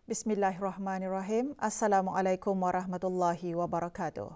Bismillahirrahmanirrahim. Assalamualaikum warahmatullahi wabarakatuh.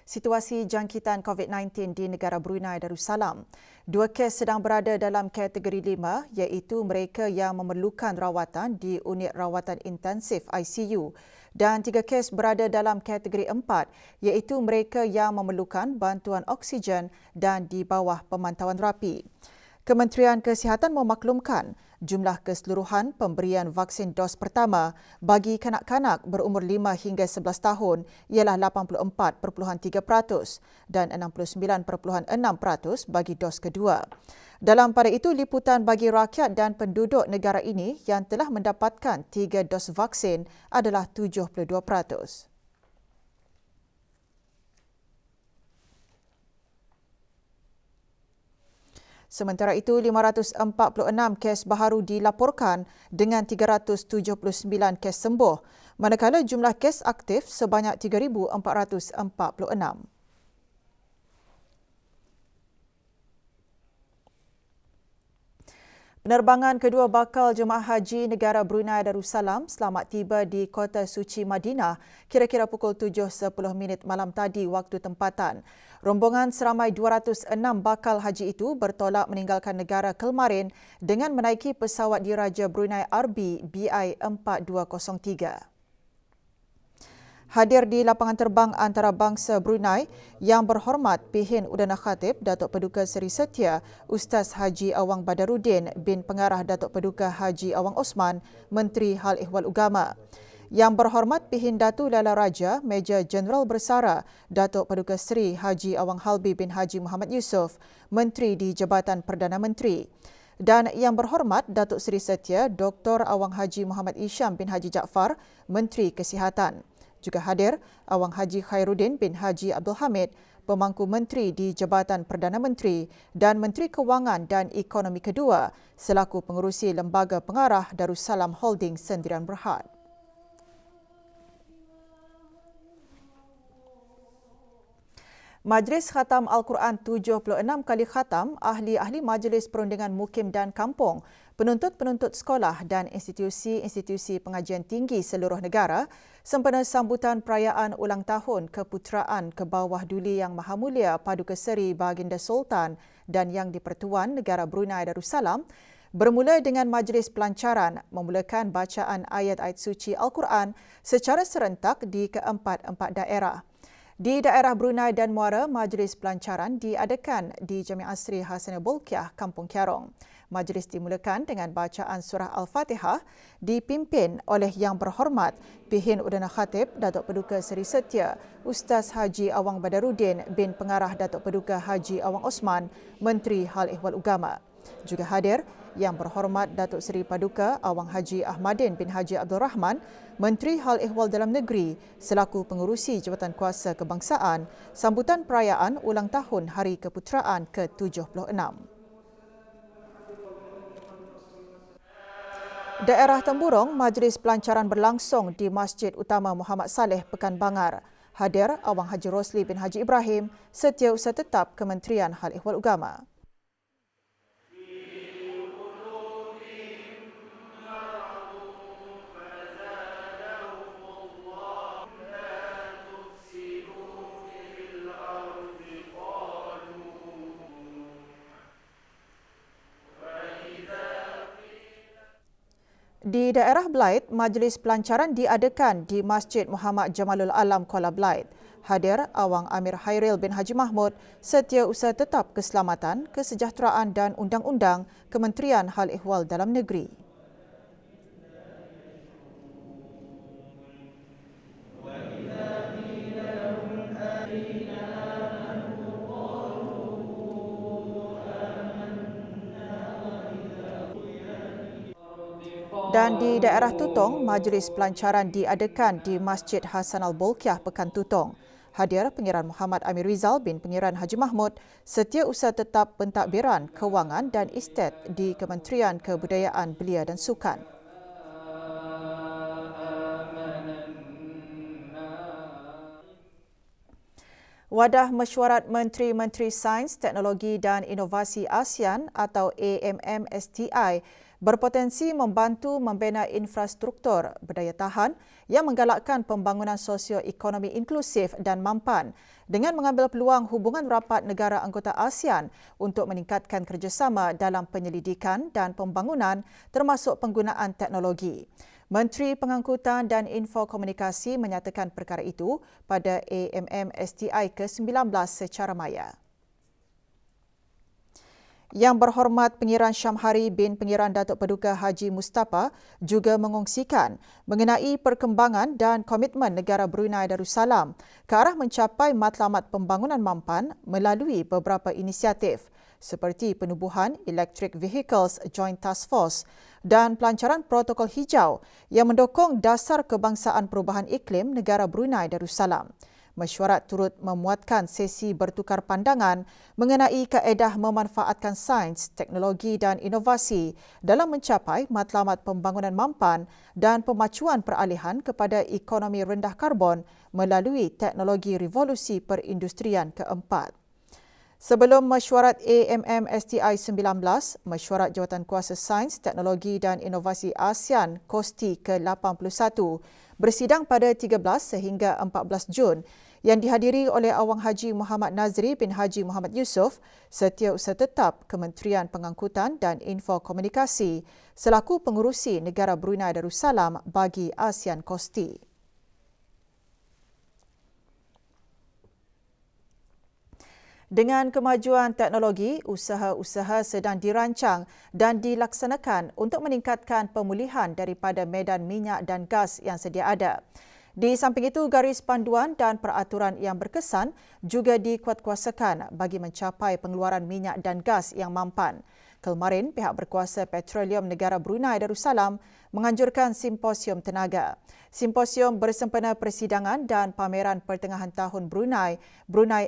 Situasi jangkitan COVID-19 di negara Brunei Darussalam. 2 kes sedang berada dalam kategori 5 iaitu mereka yang memerlukan rawatan di unit rawatan intensif ICU dan 3 kes berada dalam kategori 4 iaitu mereka yang memerlukan bantuan oksigen dan di bawah pemantauan rapi. Kementerian Kesihatan memaklumkan jumlah keseluruhan pemberian vaksin dos pertama bagi kanak-kanak berumur 5 hingga 11 tahun ialah 84.3% dan 69.6% bagi dos kedua. Dalam pada itu, liputan bagi rakyat dan penduduk negara ini yang telah mendapatkan 3 dos vaksin adalah 72%. Sementara itu, 546 kes baharu dilaporkan dengan 379 kes sembuh, manakala jumlah kes aktif sebanyak 3,446. Penerbangan kedua bakal jemaah haji negara Brunei Darussalam selamat tiba di Kota Suci Madinah kira-kira pukul 7.10 malam tadi waktu tempatan. Rombongan seramai 206 bakal haji itu bertolak meninggalkan negara Kelmarin dengan menaiki pesawat Diraja Brunei RB BI 4203. Hadir di lapangan terbang antarabangsa Brunei Yang Berhormat Pihin Udana Khatib Datuk Paduka Seri Setia Ustaz Haji Awang Badaruddin bin Pengarah Datuk Paduka Haji Awang Osman, Menteri Hal Ehwal Ugama. Yang Berhormat Pihin Datu Lala Raja Meja Jeneral Bersara Datuk Paduka Seri Haji Awang Halbi bin Haji Muhammad Yusof, Menteri di Jabatan Perdana Menteri. Dan Yang Berhormat Datuk Seri Setia Dr. Awang Haji Muhammad Isham bin Haji Jaafar, Menteri Kesihatan. Juga hadir Awang Haji Khairuddin bin Haji Abdul Hamid, Pemangku Menteri di Jabatan Perdana Menteri dan Menteri Kewangan dan Ekonomi kedua selaku pengerusi Lembaga Pengarah Darussalam Holding Sendirian Berhad. Majlis Khatam Al-Quran 76 kali khatam, ahli-ahli Majlis Perundingan Mukim dan Kampung, penuntut-penuntut sekolah dan institusi-institusi pengajian tinggi seluruh negara sempena sambutan perayaan ulang tahun Keputeraan ke Bawah Duli Yang Maha Mulia Paduka Seri Baginda Sultan dan Yang di-Pertuan Negara Brunei Darussalam bermula dengan majlis pelancaran memulakan bacaan ayat-ayat suci Al-Quran secara serentak di keempat-empat daerah. Di daerah Brunei dan Muara, majlis pelancaran diadakan di Jamiah Asri Hassanal Bolkiah, Kampung Kiarong. Majlis dimulakan dengan bacaan surah Al-Fatihah dipimpin oleh Yang Berhormat Pihin Udana Khatib Datuk Paduka Seri Setia Ustaz Haji Awang Badaruddin bin Pengarah Datuk Paduka Haji Awang Osman, Menteri Hal Ehwal Ugama. Juga hadir Yang Berhormat Datuk Seri Paduka Awang Haji Ahmadin bin Haji Abdul Rahman, Menteri Hal Ehwal Dalam Negeri selaku pengurusi Jabatan Kuasa Kebangsaan sambutan perayaan ulang tahun Hari Keputeraan ke-76. Daerah Temburong, majlis pelancaran berlangsung di Masjid Utama Muhammad Saleh, Pekan Bangar. Hadir Awang Haji Rosli bin Haji Ibrahim, Setiausaha Tetap Kementerian Hal Ehwal Ugama. Di daerah Belait, majlis pelancaran diadakan di Masjid Muhammad Jamalul Alam Kuala Belait. Hadir Awang Amir Hairil bin Haji Mahmud, Setiausaha Tetap Keselamatan, Kesejahteraan dan Undang-Undang Kementerian Hal Ehwal Dalam Negeri. Dan di daerah Tutong, majlis pelancaran diadakan di Masjid Hassanal Bolkiah, Pekan Tutong. Hadir Pengiran Muhammad Amir Rizal bin Pengiran Haji Mahmud, Setiausaha Tetap Pentadbiran, Kewangan dan Estet di Kementerian Kebudayaan, Belia dan Sukan. Wadah Mesyuarat Menteri-Menteri Sains, Teknologi dan Inovasi ASEAN atau AMMSTI berpotensi membantu membina infrastruktur berdaya tahan yang menggalakkan pembangunan sosio-ekonomi inklusif dan mampan dengan mengambil peluang hubungan rapat negara anggota ASEAN untuk meningkatkan kerjasama dalam penyelidikan dan pembangunan termasuk penggunaan teknologi. Menteri Pengangkutan dan Infokomunikasi menyatakan perkara itu pada AMM STI ke-19 secara maya. Yang berhormat Pengiran Syamhari bin Pengiran Datuk Paduka Haji Mustafa juga mengongsikan mengenai perkembangan dan komitmen negara Brunei Darussalam ke arah mencapai matlamat pembangunan mampan melalui beberapa inisiatif seperti penubuhan Electric Vehicles Joint Task Force dan pelancaran protokol hijau yang mendukung dasar kebangsaan perubahan iklim negara Brunei Darussalam. Mesyuarat turut memuatkan sesi bertukar pandangan mengenai kaedah memanfaatkan sains, teknologi dan inovasi dalam mencapai matlamat pembangunan mampan dan pemacuan peralihan kepada ekonomi rendah karbon melalui teknologi revolusi perindustrian keempat. Sebelum mesyuarat AMM STI 19, Mesyuarat Jawatankuasa Sains, Teknologi dan Inovasi ASEAN KOSTI ke-81 bersidang pada 13 sehingga 14 Jun yang dihadiri oleh Awang Haji Muhammad Nazri bin Haji Muhammad Yusof, Setiausaha Tetap Kementerian Pengangkutan dan Infokomunikasi selaku pengurusi negara Brunei Darussalam bagi ASEAN KOSTI. Dengan kemajuan teknologi, usaha-usaha sedang dirancang dan dilaksanakan untuk meningkatkan pemulihan daripada medan minyak dan gas yang sedia ada. Di samping itu, garis panduan dan peraturan yang berkesan juga dikuatkuasakan bagi mencapai pengeluaran minyak dan gas yang mampan. Kemarin, pihak berkuasa Petroleum Negara Brunei Darussalam menganjurkan simposium tenaga. Simposium bersempena persidangan dan pameran pertengahan tahun Brunei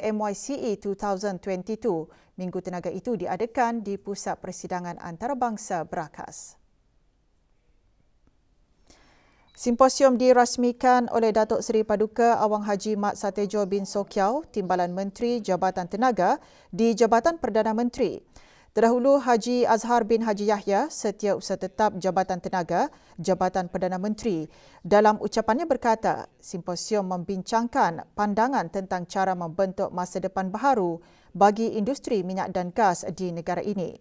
MYCE 2022. Minggu tenaga itu diadakan di Pusat Persidangan Antarabangsa Berakas. Simposium dirasmikan oleh Datuk Seri Paduka Awang Haji Mat Satejo bin Sokiau, Timbalan Menteri Jabatan Tenaga di Jabatan Perdana Menteri. Terdahulu, Haji Azhar bin Haji Yahya, Setiausaha Tetap Jabatan Tenaga, Jabatan Perdana Menteri, dalam ucapannya berkata, simposium membincangkan pandangan tentang cara membentuk masa depan baharu bagi industri minyak dan gas di negara ini.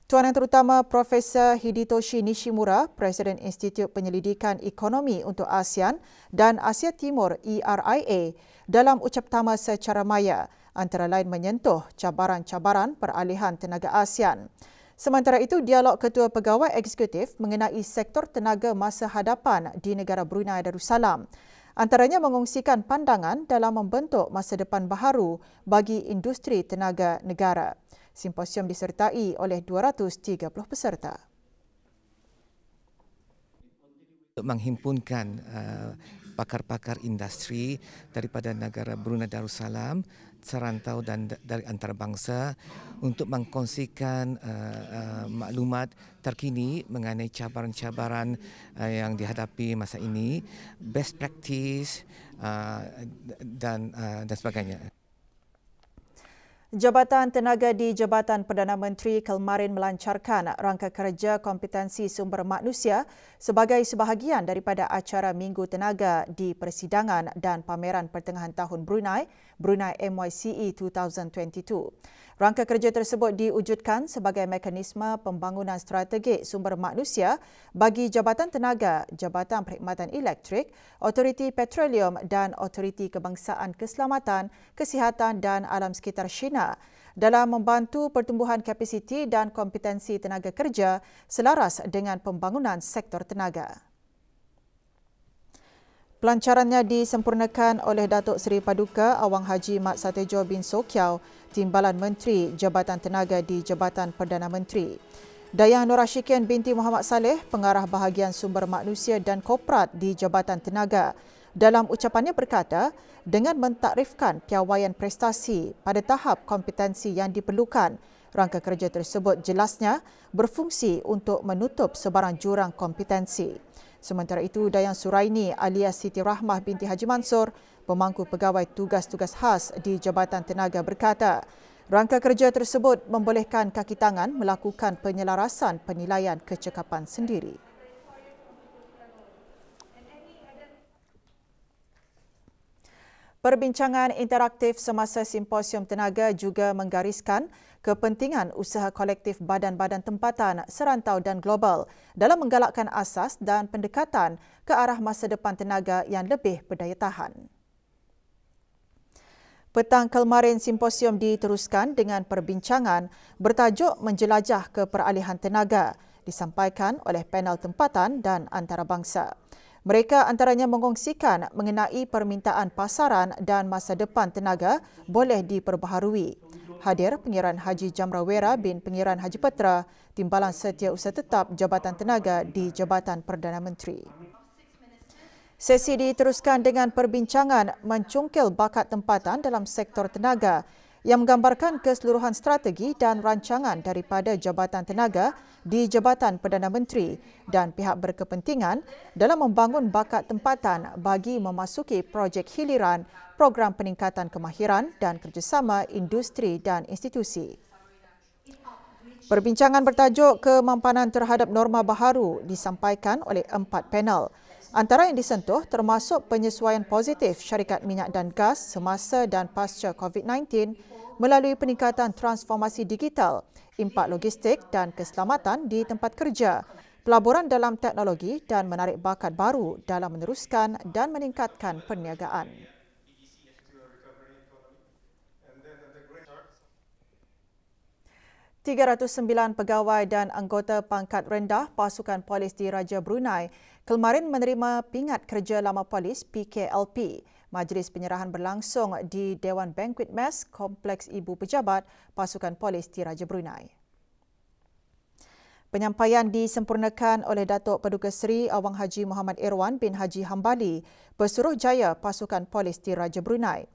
Tuan Yang Terutama Profesor Hidetoshi Nishimura, Presiden Institut Penyelidikan Ekonomi untuk ASEAN dan Asia Timur ERIA, dalam ucap pertama secara maya, antara lain menyentuh cabaran-cabaran peralihan tenaga ASEAN. Sementara itu, dialog Ketua Pegawai Eksekutif mengenai sektor tenaga masa hadapan di negara Brunei Darussalam. Antaranya mengongsikan pandangan dalam membentuk masa depan baharu bagi industri tenaga negara. Simposium disertai oleh 230 peserta. Untuk menghimpunkan pakar-pakar industri daripada negara Brunei Darussalam, serantau dan dari antarabangsa untuk mengkongsikan maklumat terkini mengenai cabaran-cabaran yang dihadapi masa ini, best practice dan sebagainya. Jabatan Tenaga di Jabatan Perdana Menteri kemarin melancarkan rangka kerja kompetensi sumber manusia sebagai sebahagian daripada acara Minggu Tenaga di Persidangan dan Pameran Pertengahan Tahun Brunei MYCE 2022. Rangka kerja tersebut diwujudkan sebagai mekanisme pembangunan strategik sumber manusia bagi Jabatan Tenaga, Jabatan Perkhidmatan Elektrik, Otoriti Petroleum dan Otoriti Kebangsaan Keselamatan, Kesihatan dan Alam Sekitar China dalam membantu pertumbuhan kapasiti dan kompetensi tenaga kerja selaras dengan pembangunan sektor tenaga. Pelancarannya disempurnakan oleh Datuk Seri Paduka Awang Haji Mat Satejo bin Sokiau, Timbalan Menteri Jabatan Tenaga di Jabatan Perdana Menteri. Dayang Nur Ashikin binti Muhammad Saleh, Pengarah Bahagian Sumber Manusia dan Korporat di Jabatan Tenaga, dalam ucapannya berkata, dengan mentakrifkan piawaian prestasi pada tahap kompetensi yang diperlukan, rangka kerja tersebut jelasnya berfungsi untuk menutup sebarang jurang kompetensi. Sementara itu, Dayang Suraini alias Siti Rahmah binti Haji Mansur, pemangku pegawai tugas-tugas khas di Jabatan Tenaga berkata, Rangka kerja tersebut membolehkan kaki tangan melakukan penyelarasan penilaian kecekapan sendiri. Perbincangan interaktif semasa simposium tenaga juga menggariskan kepentingan usaha kolektif badan-badan tempatan serantau dan global dalam menggalakkan asas dan pendekatan ke arah masa depan tenaga yang lebih berdaya tahan. Petang kemarin simposium diteruskan dengan perbincangan bertajuk Menjelajah ke Peralihan Tenaga disampaikan oleh panel tempatan dan antarabangsa. Mereka antaranya mengongsikan mengenai permintaan pasaran dan masa depan tenaga boleh diperbaharui. Hadir Pengiran Haji Jamrawera bin Pengiran Haji Petra, Timbalan Setiausaha Tetap Jabatan Tenaga di Jabatan Perdana Menteri. Sesi diteruskan dengan perbincangan mencungkil bakat tempatan dalam sektor tenaga yang menggambarkan keseluruhan strategi dan rancangan daripada Jabatan Tenaga di Jabatan Perdana Menteri dan pihak berkepentingan dalam membangun bakat tempatan bagi memasuki projek hiliran, program peningkatan kemahiran dan kerjasama industri dan institusi. Perbincangan bertajuk Kemampanan terhadap Norma Baharu disampaikan oleh 4 panel. Antara yang disentuh termasuk penyesuaian positif syarikat minyak dan gas semasa dan pasca COVID-19 melalui peningkatan transformasi digital, impak logistik dan keselamatan di tempat kerja, pelaburan dalam teknologi dan menarik bakat baru dalam meneruskan dan meningkatkan perniagaan. ...309 pegawai dan anggota pangkat rendah pasukan polis di Raja Brunei kemarin menerima pingat kerja lama polis PKLP. Majlis penyerahan berlangsung di Dewan Banquet Mess Kompleks Ibu Pejabat Pasukan Polis di Raja Brunei. Penyampaian disempurnakan oleh Datuk Paduka Seri Awang Haji Muhammad Irwan bin Haji Hambali, Pesuruhjaya Pasukan Polis di Raja Brunei.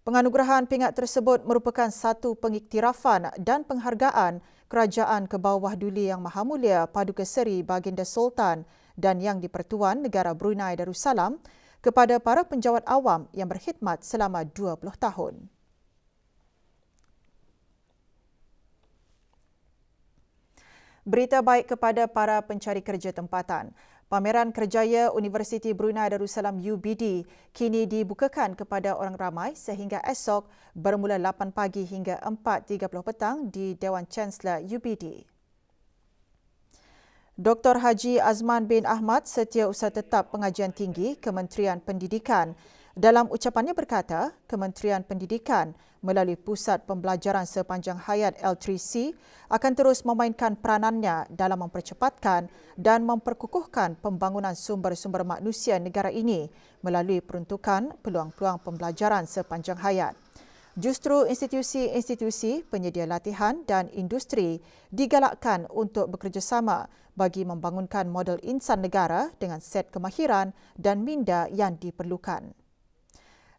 Penganugerahan pingat tersebut merupakan satu pengiktirafan dan penghargaan Kerajaan ke bawah Duli Yang Maha Mulia Paduka Seri Baginda Sultan dan Yang di-Pertuan Negara Brunei Darussalam kepada para penjawat awam yang berkhidmat selama 20 tahun. Berita baik kepada para pencari kerja tempatan. Pameran Kerjaya Universiti Brunei Darussalam UBD kini dibukakan kepada orang ramai sehingga esok bermula 8 pagi hingga 4.30 petang di Dewan Chancellor UBD. Dr. Haji Azman bin Ahmad, Setiausaha Tetap Pengajian Tinggi Kementerian Pendidikan, dalam ucapannya berkata, Kementerian Pendidikan melalui Pusat Pembelajaran Sepanjang Hayat L3C akan terus memainkan peranannya dalam mempercepatkan dan memperkukuhkan pembangunan sumber-sumber manusia negara ini melalui peruntukan peluang-peluang pembelajaran sepanjang hayat. Justru institusi-institusi penyedia latihan dan industri digalakkan untuk bekerjasama bagi membangunkan model insan negara dengan set kemahiran dan minda yang diperlukan.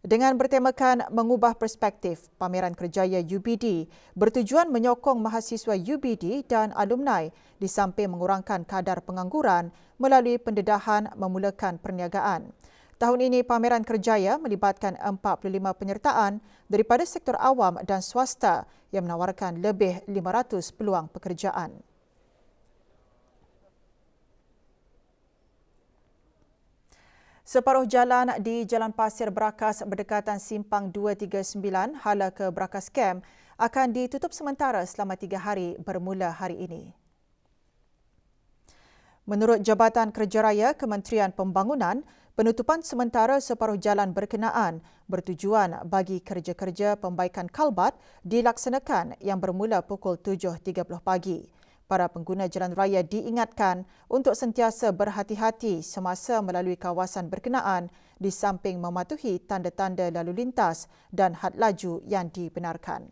Dengan bertemakan mengubah perspektif, pameran kerjaya UBD bertujuan menyokong mahasiswa UBD dan alumni di samping mengurangkan kadar pengangguran melalui pendedahan memulakan perniagaan. Tahun ini, pameran kerjaya melibatkan 45 penyertaan daripada sektor awam dan swasta yang menawarkan lebih 500 peluang pekerjaan. Separuh jalan di Jalan Pasir Berakas berdekatan Simpang 239 hala ke Berakas Camp akan ditutup sementara selama 3 hari bermula hari ini. Menurut Jabatan Kerja Raya Kementerian Pembangunan, penutupan sementara separuh jalan berkenaan bertujuan bagi kerja-kerja pembaikan kalbat dilaksanakan yang bermula pukul 7.30 pagi. Para pengguna jalan raya diingatkan untuk sentiasa berhati-hati semasa melalui kawasan berkenaan di samping mematuhi tanda-tanda lalu lintas dan had laju yang dibenarkan.